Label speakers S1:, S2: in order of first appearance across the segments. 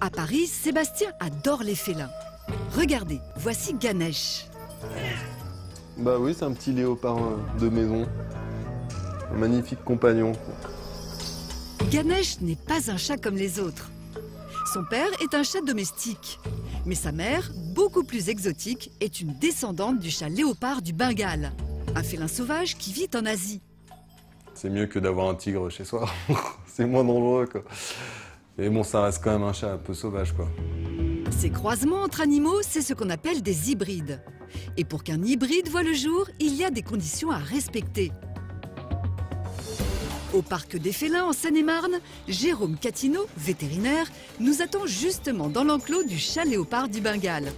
S1: À Paris, Sébastien adore les félins. Regardez, voici Ganesh.
S2: Bah oui, c'est un petit léopard de maison. Un magnifique compagnon.
S1: Ganesh n'est pas un chat comme les autres. Son père est un chat domestique. Mais sa mère, beaucoup plus exotique, est une descendante du chat léopard du Bengale. Un félin sauvage qui vit en Asie.
S2: C'est mieux que d'avoir un tigre chez soi. C'est moins dangereux, quoi. Mais bon, ça reste quand même un chat un peu sauvage, quoi.
S1: Ces croisements entre animaux, c'est ce qu'on appelle des hybrides. Et pour qu'un hybride voie le jour, il y a des conditions à respecter. Au parc des félins en Seine-et-Marne, Jérôme Catineau, vétérinaire, nous attend justement dans l'enclos du chat léopard du Bengale.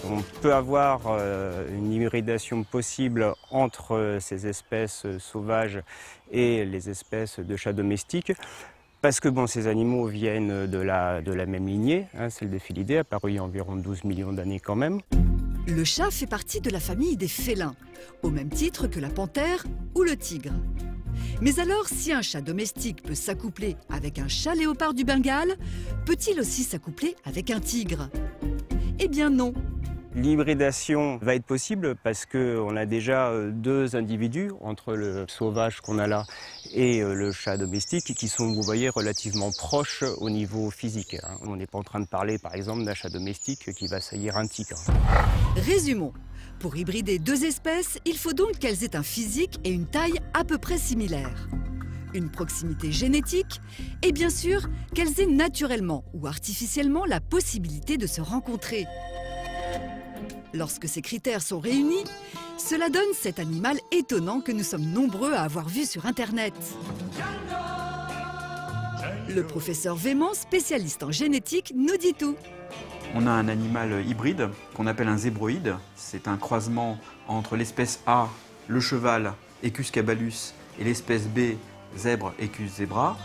S3: On peut avoir une hybridation possible entre ces espèces sauvages et les espèces de chats domestiques. Parce que ces animaux viennent de la même lignée, celle des félidés, apparue il y a environ 12 millions d'années quand même.
S1: Le chat fait partie de la famille des félins, au même titre que la panthère ou le tigre. Mais alors, si un chat domestique peut s'accoupler avec un chat léopard du Bengale, peut-il aussi s'accoupler avec un tigre? Eh bien non.
S3: L'hybridation va être possible parce qu'on a déjà deux individus entre le sauvage qu'on a là et le chat domestique qui sont, vous voyez, relativement proches au niveau physique. On n'est pas en train de parler, par exemple, d'un chat domestique qui va saillir un tigre.
S1: Résumons. Pour hybrider deux espèces, il faut donc qu'elles aient un physique et une taille à peu près similaires. Une proximité génétique et bien sûr qu'elles aient naturellement ou artificiellement la possibilité de se rencontrer. Lorsque ces critères sont réunis, cela donne cet animal étonnant que nous sommes nombreux à avoir vu sur Internet. Le professeur Véman, spécialiste en génétique, nous dit tout.
S4: On a un animal hybride qu'on appelle un zébroïde. C'est un croisement entre l'espèce A, le cheval, Equus caballus, et l'espèce B, zèbre, Equus zebra.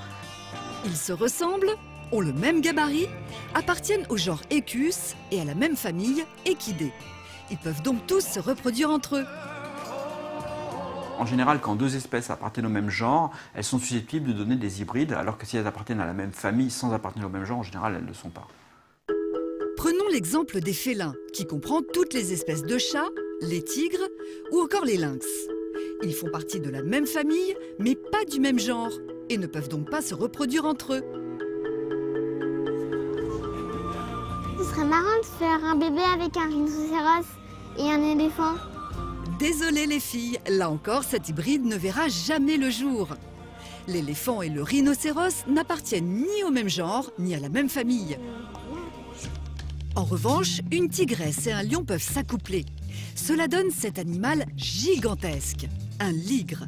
S1: Ils se ressemblent, ont le même gabarit, appartiennent au genre Equus et à la même famille, Equidae. Ils peuvent donc tous se reproduire entre eux.
S4: En général, quand deux espèces appartiennent au même genre, elles sont susceptibles de donner des hybrides, alors que si elles appartiennent à la même famille sans appartenir au même genre, en général, elles ne le sont pas.
S1: Prenons l'exemple des félins, qui comprend toutes les espèces de chats, les tigres ou encore les lynx. Ils font partie de la même famille, mais pas du même genre, et ne peuvent donc pas se reproduire entre eux.
S5: Ce serait marrant de faire un bébé avec un rhinocéros et un éléphant.
S1: Désolée les filles, là encore, cet hybride ne verra jamais le jour. L'éléphant et le rhinocéros n'appartiennent ni au même genre, ni à la même famille. En revanche, une tigresse et un lion peuvent s'accoupler. Cela donne cet animal gigantesque, un ligre.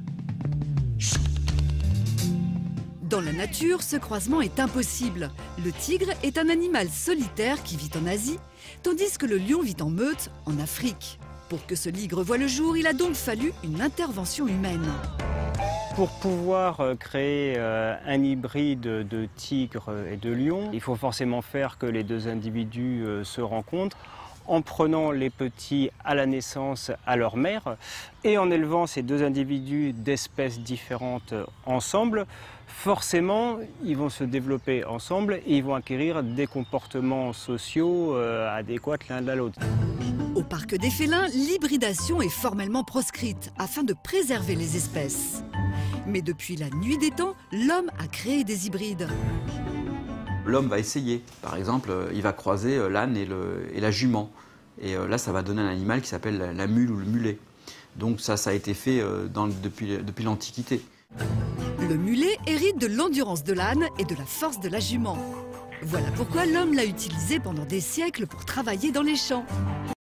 S1: Dans la nature, ce croisement est impossible. Le tigre est un animal solitaire qui vit en Asie, tandis que le lion vit en meute en Afrique. Pour que ce ligre voie le jour, il a donc fallu une intervention humaine.
S3: Pour pouvoir créer un hybride de tigre et de lion, il faut forcément faire que les deux individus se rencontrent en prenant les petits à la naissance à leur mère et en élevant ces deux individus d'espèces différentes ensemble. Forcément, ils vont se développer ensemble et ils vont acquérir des comportements sociaux adéquats l'un à l'autre.
S1: Au parc des félins, l'hybridation est formellement proscrite afin de préserver les espèces. Mais depuis la nuit des temps, l'homme a créé des hybrides.
S4: L'homme va essayer. Par exemple, il va croiser l'âne et la jument. Et là, ça va donner un animal qui s'appelle la mule ou le mulet. Donc ça a été fait depuis l'Antiquité.
S1: Le mulet hérite de l'endurance de l'âne et de la force de la jument. Voilà pourquoi l'homme l'a utilisé pendant des siècles pour travailler dans les champs.